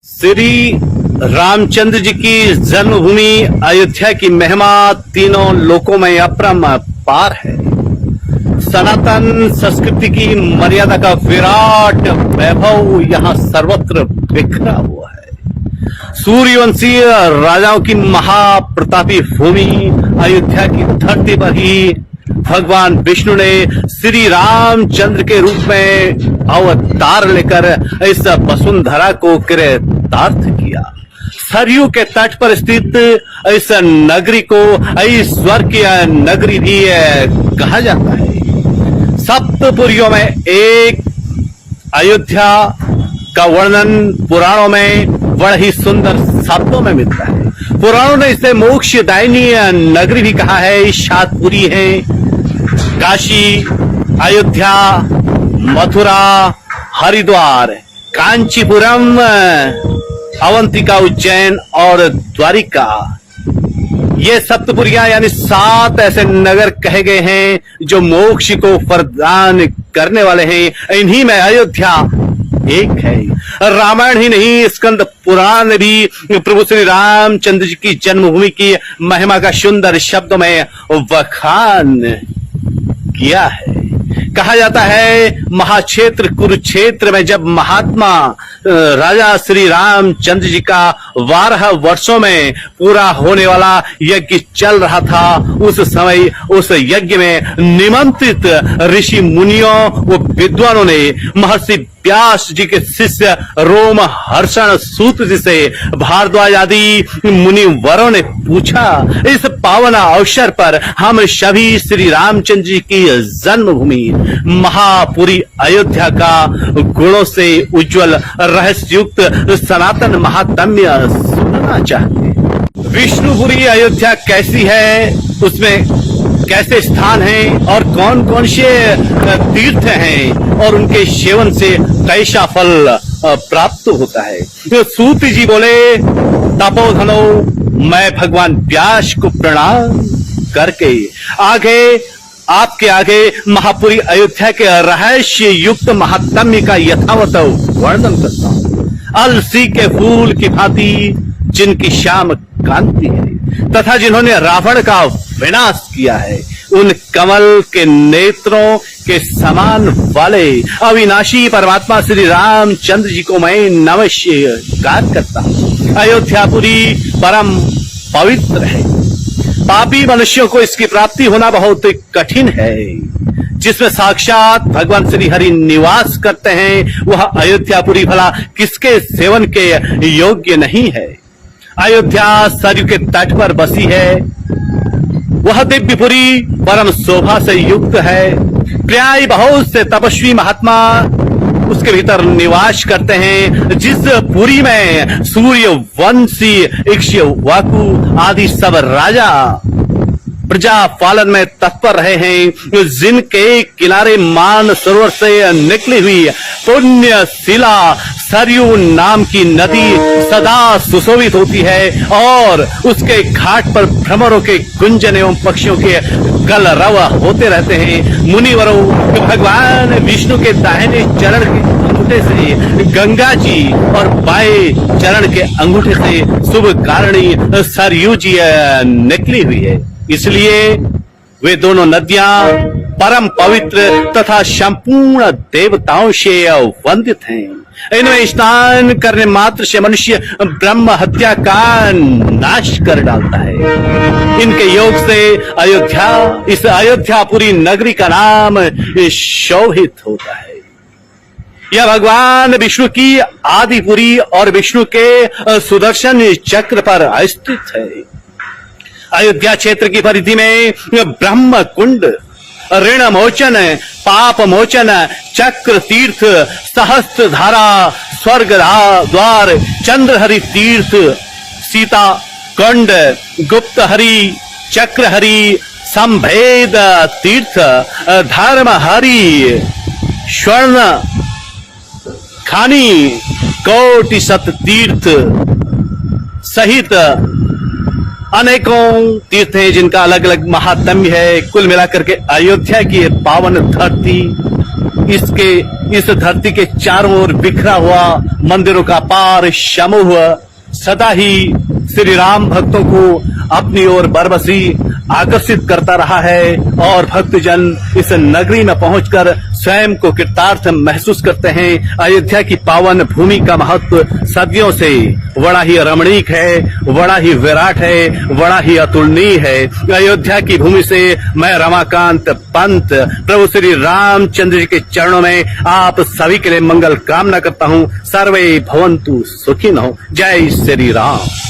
श्री रामचंद्र जी की जन्मभूमि अयोध्या की महिमा तीनों लोकों में अपरंपार है। सनातन संस्कृति की मर्यादा का विराट वैभव यहाँ सर्वत्र बिखरा हुआ है। सूर्यवंशी राजाओं की महाप्रतापी भूमि अयोध्या की धरती पर ही भगवान विष्णु ने श्री रामचंद्र के रूप में अवतार लेकर इस वसुंधरा को कृतार्थ किया। सरयू के तट पर स्थित इस नगरी को स्वर्ग की नगरी भी कहा जाता है। सप्तपुरियों में एक अयोध्या का वर्णन पुराणों में बड़ा ही सुंदर शब्दों में मिलता है। पुराणों ने इसे मोक्षदायिनी नगरी भी कहा है। शातपुरी है, काशी, अयोध्या, मथुरा, हरिद्वार, कांचीपुरम, अवंतिका, उज्जैन और द्वारिका, ये सप्तपुरियां यानी 7 ऐसे नगर कहे गए हैं जो मोक्ष को प्रदान करने वाले हैं। इन्हीं में अयोध्या एक है। रामायण ही नहीं, स्कंद पुराण ने भी प्रभु श्री रामचंद्र जी की जन्मभूमि की महिमा का सुंदर शब्दों में बखान किया है। कहा जाता है महाक्षेत्र कुरुक्षेत्र में जब महात्मा राजा श्री रामचंद्र जी का 12 वर्षों में पूरा होने वाला यज्ञ चल रहा था, उस समय उस यज्ञ में निमंत्रित ऋषि मुनियों व विद्वानों ने महर्षि व्यास जी के शिष्य रोम हर्षण सूत जी से भारद्वाज आदि मुनिवरों ने पूछा, इस पावन अवसर पर हम सभी श्री रामचंद्र जी की जन्मभूमि महापुरी अयोध्या का गुणों से उज्जवल रहस्ययुक्त सनातन महात्म्य सुनना चाहते। विष्णुपुरी अयोध्या कैसी है, उसमें कैसे स्थान हैं और कौन कौन से तीर्थ हैं और उनके सेवन से कैसा फल प्राप्त होता है। तो सूत जी बोले, तपोधनो मैं भगवान व्यास को प्रणाम करके आपके आगे महापुरी अयोध्या के रहस्य युक्त महात्म्य का यथावत वर्णन करता हूँ। अलसी के फूल की भांति जिनकी श्याम कांति है तथा जिन्होंने रावण का विनाश किया है, उन कमल के नेत्रों के समान वाले अविनाशी परमात्मा श्री रामचंद्र जी को मैं नमस्कार करता हूँ। अयोध्यापुरी परम पवित्र है। पापी मनुष्यों को इसकी प्राप्ति होना बहुत कठिन है। जिसमें साक्षात भगवान श्री हरि निवास करते हैं, वह अयोध्यापुरी भला किसके सेवन के योग्य नहीं है। अयोध्या सरयू के तट पर बसी है। वह दिव्यपुरी परम शोभा से युक्त है। प्राय बहुत से तपस्वी महात्मा उसके भीतर निवास करते हैं। जिस पुरी में सूर्यवंशी, इक्ष्वाकु आदि सब राजा प्रजा पालन में तत्पर रहे हैं, जिनके किनारे मान सरोवर से निकली हुई पुण्य शिला सरयू नाम की नदी सदा सुशोभित होती है और उसके घाट पर भ्रमरों के गुंजन एवं पक्षियों के कलरव होते रहते हैं। मुनिवरों भगवान विष्णु के दाहिने चरण के अंगूठे से गंगा जी और बाएं चरण के अंगूठे से शुभ कारिणी सरयू जी निकली हुई है। इसलिए वे दोनों नदियां परम पवित्र तथा संपूर्ण देवताओं से वंदित हैं। इनमें स्नान करने मात्र से मनुष्य ब्रह्म हत्या का नाश कर डालता है। इनके योग से इस अयोध्यापुरी नगरी का नाम शोभित होता है। यह भगवान विष्णु की आदिपुरी और विष्णु के सुदर्शन चक्र पर स्थित है। अयोध्या क्षेत्र की परिधि में ब्रह्म कुंड, ऋण मोचन, पाप मोचन, चक्र तीर्थ, सहस्त्र धारा, स्वर्ग द्वार, चंद्रहरि तीर्थ, सीता कुंड, गुप्त हरि, चक्र हरि, संभेद तीर्थ, धर्म हरि, स्वर्ण खानी, कोटि सत तीर्थ सहित अनेकों तीर्थ हैं जिनका अलग अलग महात्म्य है। कुल मिलाकर के अयोध्या की पावन धरती इस धरती के चारों ओर बिखरा हुआ मंदिरों का पार समूह सदा ही श्री राम भक्तों को अपनी ओर बरबसी आकर्षित करता रहा है और भक्तजन इस नगरी में पहुंचकर स्वयं को कृतार्थ महसूस करते हैं। अयोध्या की पावन भूमि का महत्व सदियों से बड़ा ही रमणीक है, बड़ा ही विराट है, बड़ा ही अतुलनीय है। अयोध्या की भूमि से मैं रमाकांत पंत प्रभु श्री रामचंद्र जी के चरणों में आप सभी के लिए मंगल कामना करता हूँ। सर्वे भवन्तु सुखिनः। जय श्री राम।